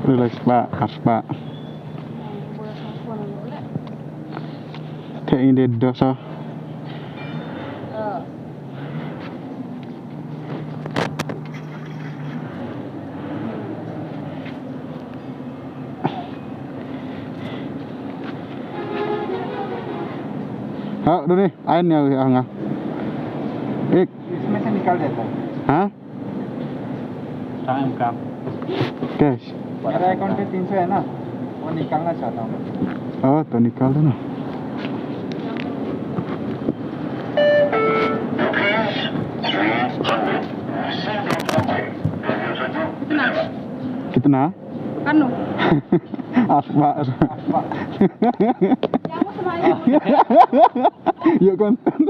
Relax pak, khas pak. Thế ini dia so. हाँ दो nih airnya nggak इसमें से निकाल देता है हाँ टाइम का कैश मेरा अकाउंट पे 300 है ना वो निकालना चाहता हूँ oh तो निकाल दो ना कितना Anu. asma yuk konten